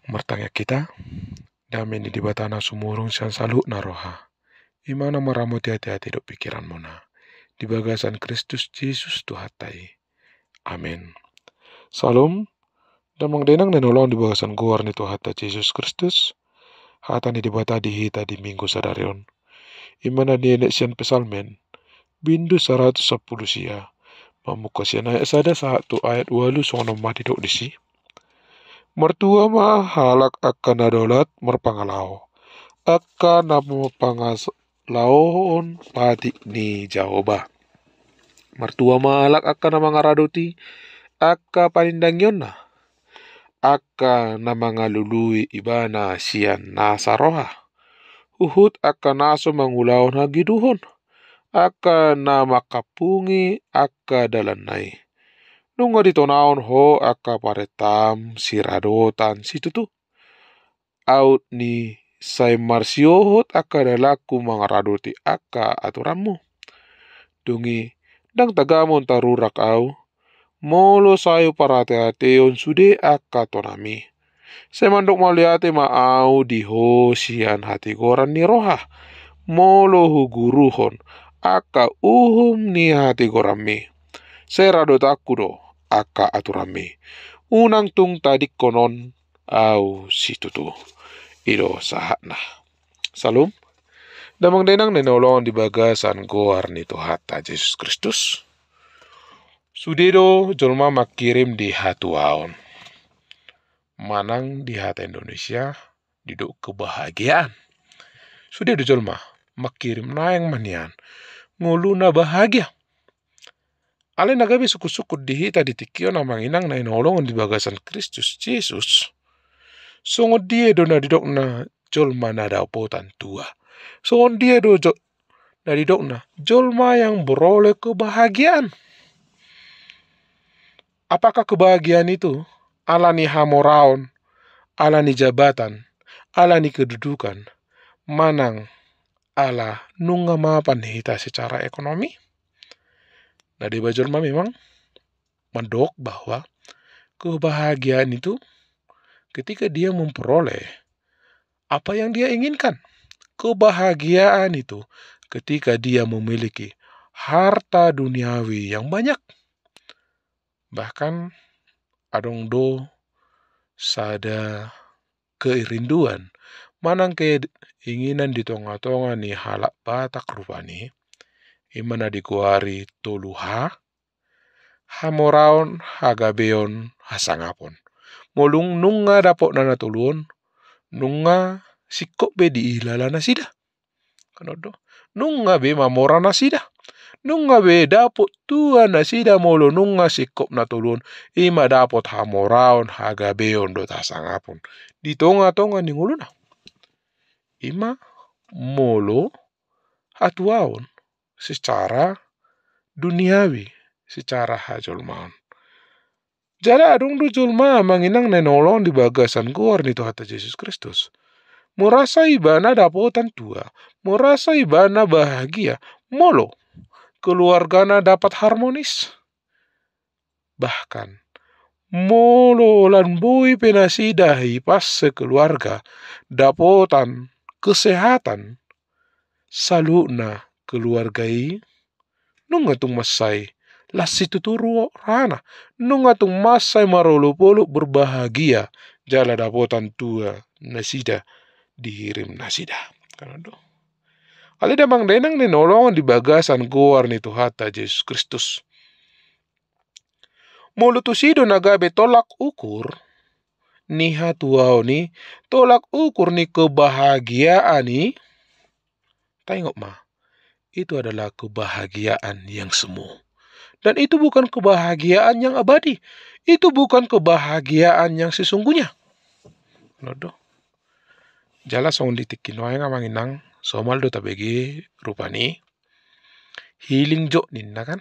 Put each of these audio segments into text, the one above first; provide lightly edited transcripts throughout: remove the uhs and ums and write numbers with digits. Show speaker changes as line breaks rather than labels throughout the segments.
Mertanya kita, damen di batana sumurung sian salu naroha. Imana meramuti hati-hati dok pikiran mona. Di bagasan Kristus Yesus Tuhatai. Amin. Salam, damang denang nenolong di bagasan guar ni Tuhata Yesus Kristus. Hata ni dibata di hita di minggu sadarion. Imana di enek sian pesalmen. Bindu 110 sia. Mamuka sian ayat sada satu ayat walu songonom mati dok disi. Mertua ma halak akan adolat merpangalau. Akan namu pangalaon pati ni jaoba. Mertua ma halak akan nama ngaraduti. Aka panindangyon na. Aka nama ngalului ibana sian nasaroha. Uhut aka naso mangulaon hagiduhon. Aka nama kapungi aka dalanai. Nunga ditonaon ho aka paretam siradotan situtu. Out ni sai marsiohot aka dalaku mangaraduti aka aturanmu. Dungi dang tagamon tarurak au. Molo sayo parate-ateon sude aka tonami. Semandok maliate ma au diho sian hati goran ni roha. Molo huguruhon aka uhum ni hati gorami. Seradot aku do aka aturami. Unang tung tadi konon au situtu. Ido sahatna. Salam. Damang denang nenolong di bagasan goar ni Tuhata Yesus Kristus. Sudedo jolma makirim di hatuaon. Manang di hata Indonesia diduk kebahagiaan. Sudedo jolma makirim naeng manian. Nguluna bahagia. Ale nagabe suku-suku di hita di tikio namang inang na inolongan di bagasan Kristus Yesus. Songo dia do na didok na jolma na dapotan tua. Songo dia do na didok na jolma yang beroleh kebahagiaan. Apakah kebahagiaan itu? Ala ni hamoraon, ala ni jabatan, ala ni kedudukan, manang ala nunga mapan hita secara ekonomi? Nah di bajolma memang mendok bahwa kebahagiaan itu ketika dia memperoleh apa yang dia inginkan. Kebahagiaan itu ketika dia memiliki harta duniawi yang banyak. Bahkan adong do sada keirinduan manang keinginan di tonga-tonga ni halak batak rupani imana dikuari toluha hamoraon hagabeon hasangapon molung nunga dapok nana tuluon nunga sikok be diilala nasida kanodo nunga be mamora nasida nunga be dapot tua nasida molo nunga sikop na tuluon ima dapot hamoraon hagabeon do hasangapon di tonga-tonga ni nguluna ima molo hatuaon secara duniawi, secara hajolmaan. Jada adong do jolma manginang nenolong di bagasan goar ni Tuhata Yesus Kristus. Merasa ibana dapotan tua, merasa ibana bahagia, molo keluargana dapat harmonis. Bahkan molo lan boy penasidahi pas sekeluarga dapotan kesehatan saluna keluargai nunga tung masai lasi tuturu rana nunga tung masai marolo-polo berbahagia jala dapotan tua nasida dihirim nasida kanado ale damang denang nenolongan di bagasan goar ni Tuhata Yesus Kristus molo tusido nagabe tolak ukur ni hatuau ni tolak ukur ni kebahagiaan ni tengok ma itu adalah kebahagiaan yang semu. Dan itu bukan kebahagiaan yang abadi. Itu bukan kebahagiaan yang sesungguhnya. Nodo. Jala song ditikin wae ngamanginang somal do tabegi rupani healing jo ninna kan.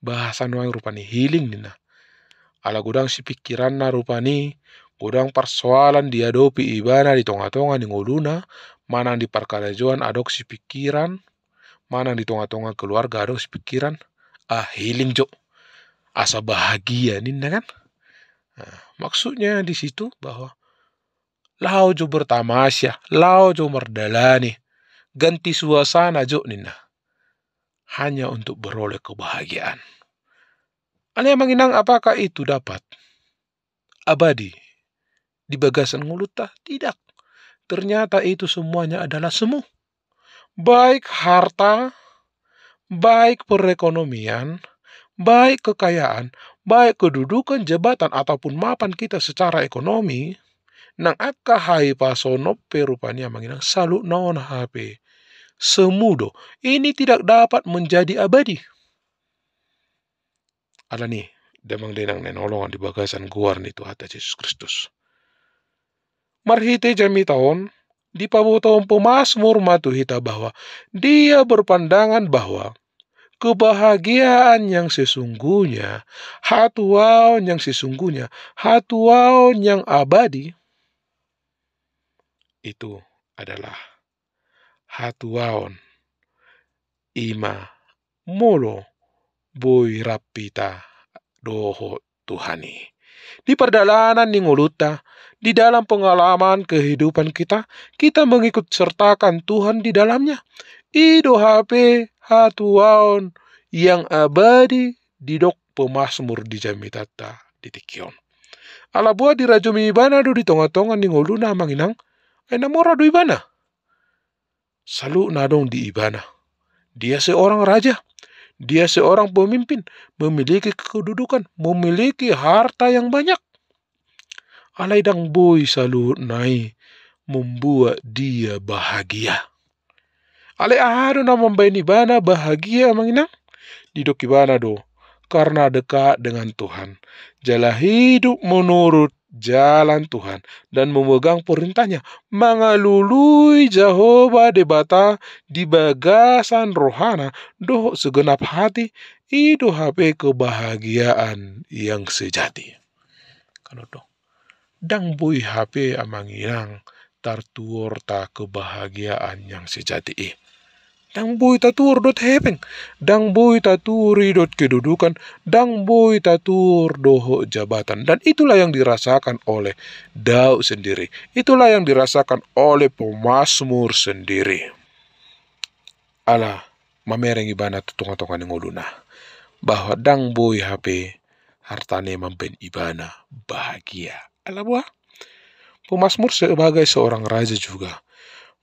Bahasan wae rupani healing ninna. Ala gudang si pikiran na rupani gudang persoalan diadopi ibana di tonga-tonga ni ngoluna manang di perkarajuan adok si pikiran mana di tonga-tonga keluarga ada pikiran healing jo asa bahagia ninna kan maksudnya di situ bahwa Lau jo bertamasya, lau jo merdalani, ganti suasana jo nina, hanya untuk beroleh kebahagiaan. Ane menginang apakah itu dapat abadi di bagasan nguluta? Tidak. Ternyata itu semuanya adalah semu. Baik harta, baik perekonomian, baik kekayaan, baik kedudukan, jabatan, ataupun mapan kita secara ekonomi, nang akka hai pasono perupanya menginang salu non HP. Semudo, ini tidak dapat menjadi abadi. Ala nih, demang denang nenolongan di bagasan guar nih Tuhan Yesus Kristus. Marhite jami tahun, di pabotong pemasmur matu hita bahwa dia berpandangan bahwa kebahagiaan yang sesungguhnya, hatuaon yang sesungguhnya, hatuaon yang abadi, itu adalah hatuaon ima molo boy rapita doho Tuhani. Di perjalanan di nguluta, di dalam pengalaman kehidupan kita, kita mengikut sertakan Tuhan di dalamnya. Ido HP hatuaon yang abadi di dok pemasmur di jamitata di tikion. Ala buah di rajo ibana do di tonga-tonga ni nguluna manginang, ay namora do ibana. Salu nadong di ibana. Dia seorang raja. Dia seorang pemimpin, memiliki kedudukan, memiliki harta yang banyak. Alai dang boy salu nai membuat dia bahagia. Alai ahado na membaini bana bahagia manginang. Didoki bana do, karena dekat dengan Tuhan. Jala hidup menurut jalan Tuhan dan memegang perintahnya, mengalului Jehovah debata di bagasan rohana doh segenap hati itu HP kebahagiaan yang sejati. Kalau doh dang bui HP amanginang tartuor ta kebahagiaan yang sejati. Dang boy tatur dot hepeng, dang boy taturi dot kedudukan, dang boy tatur doho jabatan. Dan itulah yang dirasakan oleh Daud sendiri. Itulah yang dirasakan oleh pemazmur sendiri. Ala mamereng ibana tutunga-tunga ni nguluna. Bahwa dang boy HP hartane mampen ibana bahagia. Ala buah. Pemazmur sebagai seorang raja juga.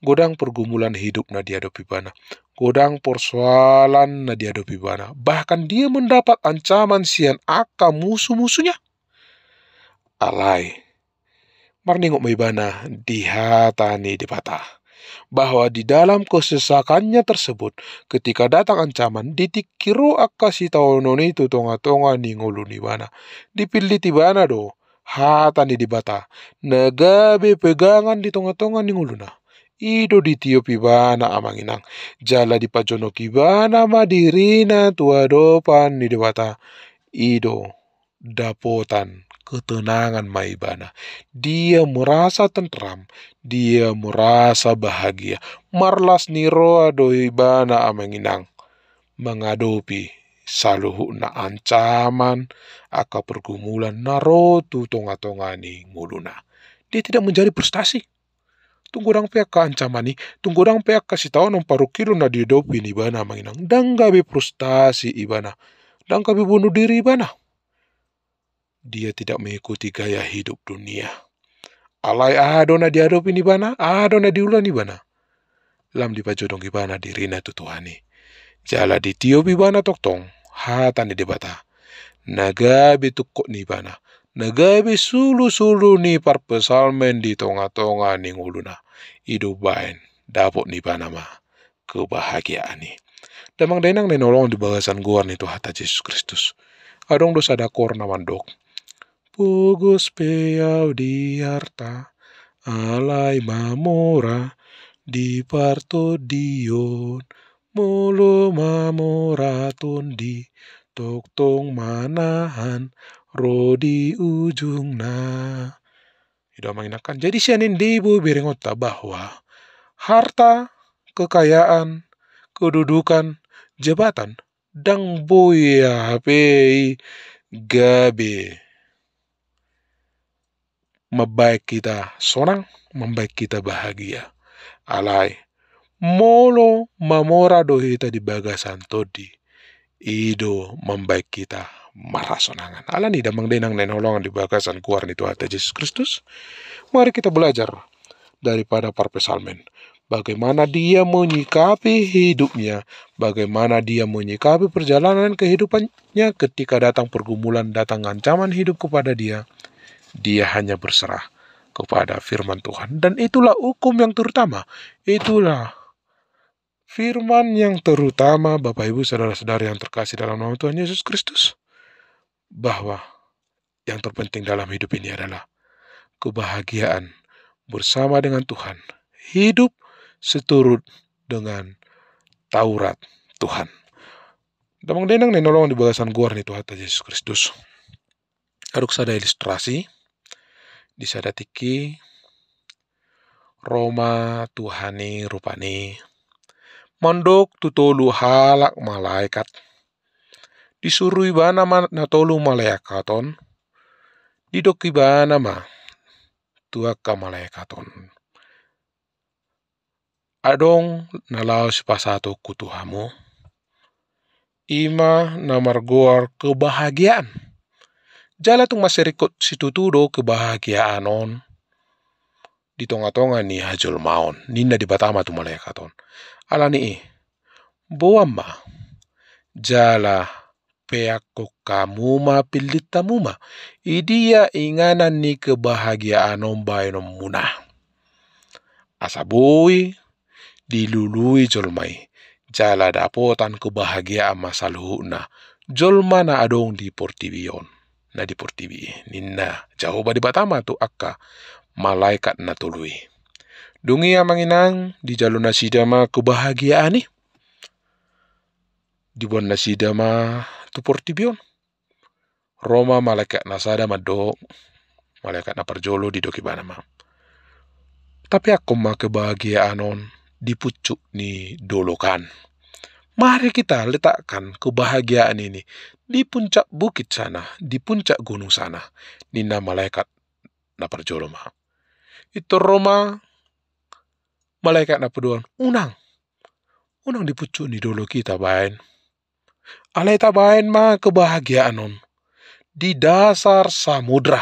Godang pergumulan hidup na dihadapi bana. Godang persoalan na dihadapi bana. Bahkan dia mendapat ancaman sian aka musuh-musuhnya. Alai. Marningok may bana dihatani dipatah. Bahwa di dalam kesesakannya tersebut, ketika datang ancaman, ditikiro akka si taononi itu tonga-tonga ni nguluni bana. Dipiliti bana do. Hatani dibata. Nagabe pegangan di tonga-tonga ni nguluna. Ido di tiopi bana amanginang. Jala di pajonoki bana madirina tuadopan ni dewata. Ido dapotan ketenangan maibana. Dia merasa tentram. Dia merasa bahagia. Marlas niroa doi bana amanginang. Mengadopi saluhu na ancaman aka pergumulan narotu tonga-tonga ni nguluna. Dia tidak menjadi frustasi. Tunggu dang pihak ka ancaman ni, tunggu dang pihak kasih tahu nang parukilo na didopi ni bana manginang. Dang gabi frustasi ibana, dang gabi bunuh diri ibana. Dia tidak mengikuti gaya hidup dunia. Alai ado na diadopi ni bana, ado na diulan ni bana. Lam dipajodong ibana dirina tutuhani. Jala di tiopi bana toktong, hata ni debata. Nagabi tukok ni bana. Nagabi sulu-sulu ni parpesalmen di tonga-tonga ni nguluna. Idu bain dapot ni bana ma kebahagiaan ni. Damang denang nenolong di bagasan guar ni Tuhan Yesus Kristus. Adong dosa dakor na mandok. Pugos peau di harta, alai mamora di parto dion, molo mamoraton di toktong manahan rodi ujung na. Tidak mengenakan. Jadi sianin debu berengota bahwa harta, kekayaan, kedudukan, jabatan, dang boya HP gabe membaik kita sonang, membaik kita bahagia. Alai, molo mamora do hita di bagasan todi, ido membaik kita marah sonangan. Alani damang denang nenolongan di bagasan kuar ni Tuhan Yesus Kristus. Mari kita belajar daripada Parpesalmen. Bagaimana dia menyikapi hidupnya, bagaimana dia menyikapi perjalanan kehidupannya ketika datang pergumulan, datang ancaman hidup kepada dia. Dia hanya berserah kepada firman Tuhan. Dan itulah hukum yang terutama. Itulah firman yang terutama, Bapak Ibu saudara-saudara yang terkasih dalam nama Tuhan Yesus Kristus. Bahwa yang terpenting dalam hidup ini adalah kebahagiaan bersama dengan Tuhan. Hidup seturut dengan Taurat Tuhan. Damang denang nenolong di bagasan guar ni Tuhan Yesus Kristus. Aduk sada ilustrasi. Di sada tiki Roma Tuhani rupani. Mandok tutolu halak malaikat. Disuruh ibana na tolu malaikaton. Didok ibana ma tuaka malaikaton. Adong nalau sipasato kutuhamu. Ima namargoar kebahagiaan. Jala tung maserikot situtudo kebahagiaanon. Di tonga-tonga ni hajul maon. Ninda di batama tu malaikaton. Alani boama. Jala peako kamuma pilitamuma. Idia inganan ni kebahagiaanon bayanom munah. Asabui dilului jolmai. Jala dapotan kebahagiaan masaluhuna. Jolma na adong di portibion. Na di portibi. Ninna jahoba di batama tu akka malaikat na tului. Dungia manginang di jalur nasidama kebahagiaan ni. Di buan nasidama tu portibion. Roma malaikat nasada madok. Malaikat na parjolo di doki banama. Tapi aku mah kebahagiaanon dipucuk ni dolokan. Mari kita letakkan kebahagiaan ini di puncak bukit sana, di puncak gunung sana. Nina malaikat na parjoloma. Itu Roma malaikat na paduan. Unang dipucuk ni dolo kita bain. Alai tabain mah kebahagiaanon di dasar samudra.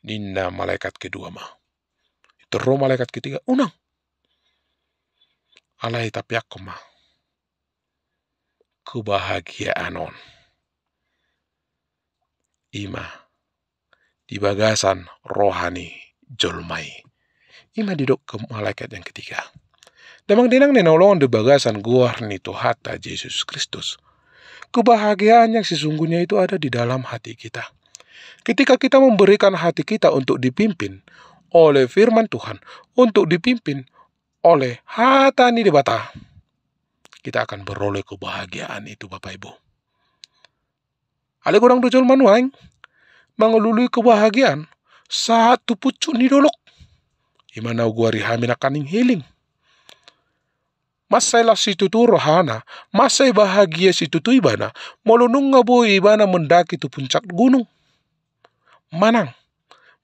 Nina malaikat kedua mah. Itu Roma malaikat ketiga. Unang. Alai tapi aku mah kebahagiaanon ima di bagasan rohani jolmai. Ima didok ke malaikat yang ketiga. Damang denang nenolong di bagasan guar ni Tuhan Yesus Kristus. Kebahagiaan yang sesungguhnya itu ada di dalam hati kita. Ketika kita memberikan hati kita untuk dipimpin oleh firman Tuhan, untuk dipimpin oleh hatani di bata, kita akan beroleh kebahagiaan itu Bapak Ibu. Ale kurang dojol manuang mengelului kebahagiaan saat tu pucuk ni dolok. Imana guari hamina kaning healing. Masailah situ tu rohana, masai bahagia situ tu ibana, molonung ngabo ibana mendaki tu puncak gunung. Manang.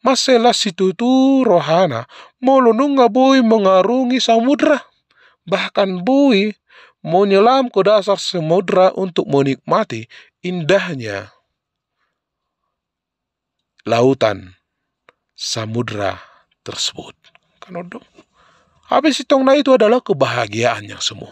Masailah situ tu rohana, molonung ngaboi mengarungi samudra. Bahkan bui menyelam ke dasar samudra untuk menikmati indahnya lautan samudra tersebut. Kanodong. Habis sitong na itu adalah kebahagiaan yang semu.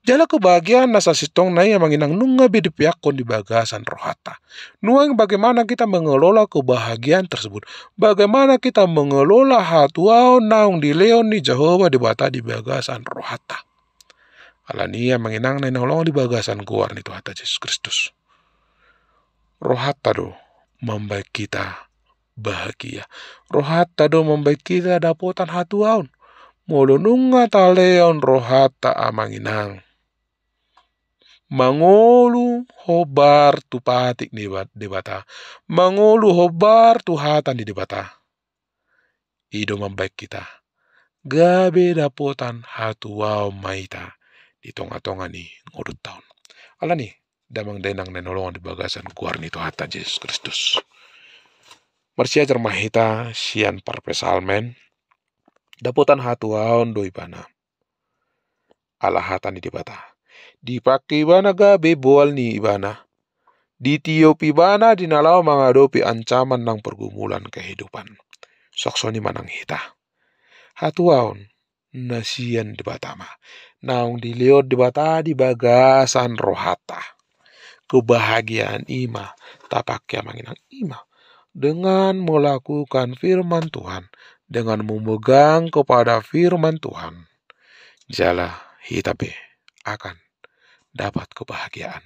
Jala kebahagiaan nasa sitong na yang manginang nunga bedi piakon di bagasan rohata. Nuang bagaimana kita mengelola kebahagiaan tersebut. Bagaimana kita mengelola hatuau naung di leon ni Jehovah di bata di bagasan rohata. Alania manginang na nolong di bagasan kuar ni Tuhan Yesus Kristus. Rohata do membaik kita bahagia. Rohata do membaik kita dapotan hatuaun. Molonunga taleon rohata amanginang. Mangolu hobar tu patik di bata. Mangolu hobar tu hatan di bata. Ido membaik kita. Gabe dapotan hatuau maita. Di tonga-tonga ni ngurut tahun. Alani damang denang nenolongan di bagasan kuar ni Tuhan Yesus Kristus. Marsia cermahita sian parpesalmen. Dapotan hatuaon doi bana. Alahatan di bata. Dipakai ibana gabe boal ni ibana. Ditiup ibana dinalau menghadapi ancaman nang pergumulan kehidupan. Soksoni manang hita. Hatuaon nasian di batama. Naung diliot di bata di bagasan rohata. Kebahagiaan ima tapak manginang ima. Dengan melakukan firman Tuhan. Dengan memegang kepada firman Tuhan. Jala hitabe akan dapat kebahagiaan.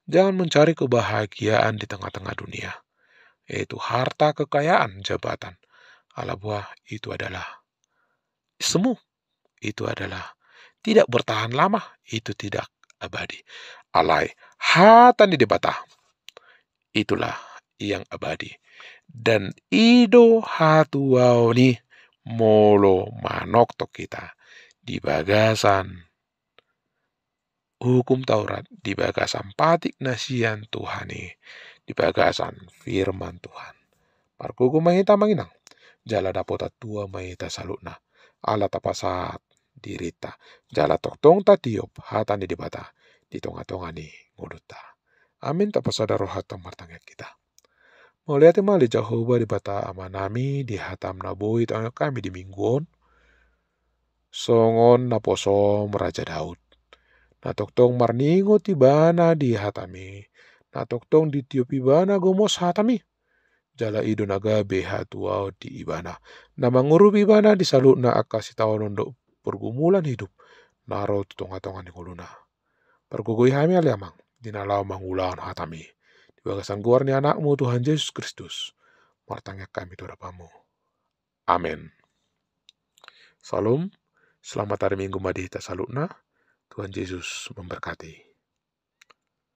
Jangan mencari kebahagiaan di tengah-tengah dunia. Yaitu harta, kekayaan, jabatan. Ala buah itu adalah semu. Itu adalah tidak bertahan lama. Itu tidak abadi. Alai hatan di debata. Itulah yang abadi. Dan ido hatuau ni molo manok to kita di bagasan hukum Taurat, di bagasan patik nasian Tuhani, di bagasan firman Tuhan. Parkuku mahita manginang, jala dapota tua mahita salutna, ala tapasat dirita, jala toktong tatiop hatan di debata, di tonga-tonga ni nguduta. Amin tapasada roh hatam martangnya kita. Melihat mali Jehovah di bata amanami di hatam naboi tangga kami di mingguon. Songon naposom Raja Daud. Natoktong marningo tibana di hatami. Natoktong ditiup ibana gomos hatami. Jala ido naga beha tuau di ibana. Namangurub ibana di salutna akasi tawon untuk pergumulan hidup. Naro tutonga-tonga ni kuluna. Pergugui hami aliamang. Dinalau mangulaan hatami. Bagasan guar ni anakmu Tuhan Yesus Kristus. Martanya kami dorapamu. Amin. Salam. Selamat hari Minggu Madita Salutna. Tuhan Yesus memberkati.